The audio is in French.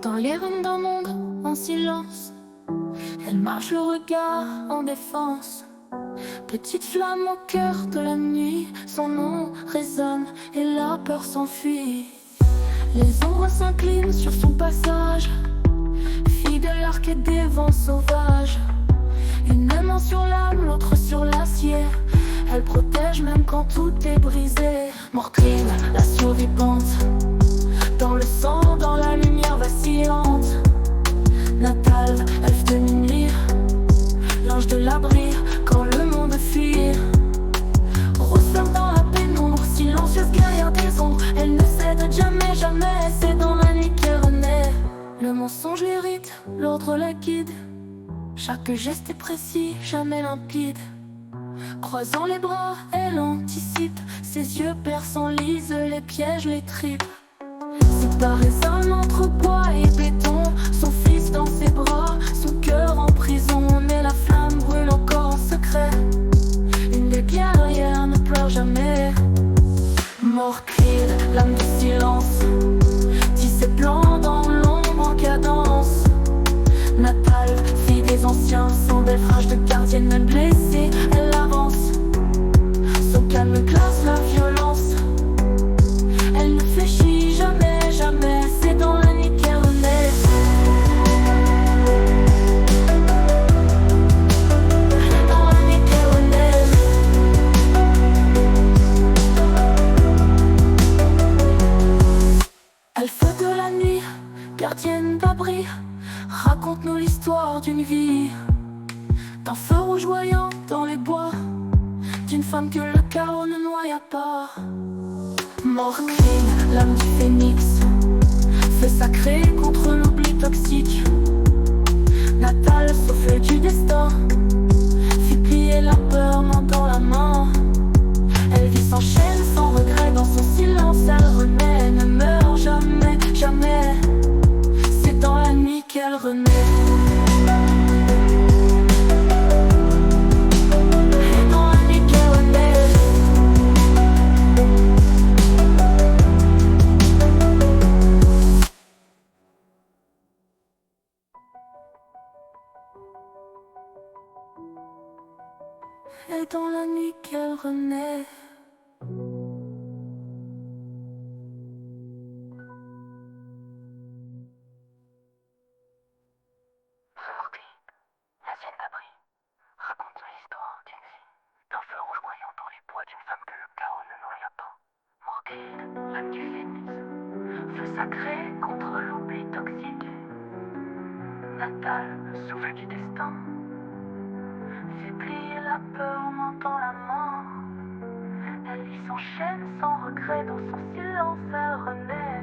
Dans les ruines d'un monde en silence, elle marche le regard en défense. Petite flamme au cœur de la nuit, son nom résonne et la peur s'enfuit. Les ombres s'inclinent sur son passage, fille de l'arc et des vents sauvages. Une main sur l'âme, l'autre sur l'acier. Elle protège même quand tout est brisé. Mortrine, la survivante, dans le sang, dans la lumière vacillante. Natale, elfe de minuit, l'ange de l'abri quand le monde fuit. Rose flamme dans la pénombre, silencieuse guerrière des ombres. Elle ne cède jamais, jamais, c'est dans la nuit qu'elle renaît. Le mensonge l'irrite, l'ordre la guide. Chaque geste est précis, jamais limpide. Croisant les bras, elle anticipe. Ses yeux perçants lisent les pièges, les tripes. Séparés un entre bois et béton, son fils dans ses bras, son cœur en prison. Mais la flamme brûle encore en secret. Une des guerrières ne pleure jamais. Mort crie, l'âme du silence, tisse ses plans dans l'ombre en cadence. Natale, fille des anciens, sans beffrage de gardienne, même blessée, elle avance. Son calme glace la violence. Elle ne fléchit jamais, jamais, c'est dans la nuit qu'elle renaît. Dans la nuit qu'elle renaît. Elfe de la nuit, gardienne d'abri, raconte-nous l'histoire d'une vie, d'un feu rougeoyant dans les bois, d'une femme que le chaos ne noya pas. Mort crie, l'âme du phénix, feu sacré contre l'oubli toxique. Natale, souffle du destin, fit plier la peur main dans la main. Elle vit s'enchaîne sans regret dans son silence. Elle renaît, ne meurt jamais, jamais. C'est dans la nuit qu'elle renaît. Et dans la nuit qu'elle renaît. Mortine, l'ancienne d'abri, raconte l'histoire d'une vie, d'un feu rougeoyant dans les bois, d'une femme que le chaos ne noya pas. Mortine, l'âme du phénix, feu sacré contre l'oubli toxique. Natale, souffle du destin, fait plier la peur main dans la main. Elle lit s'enchaîne sans regret dans son silence, elle renaît.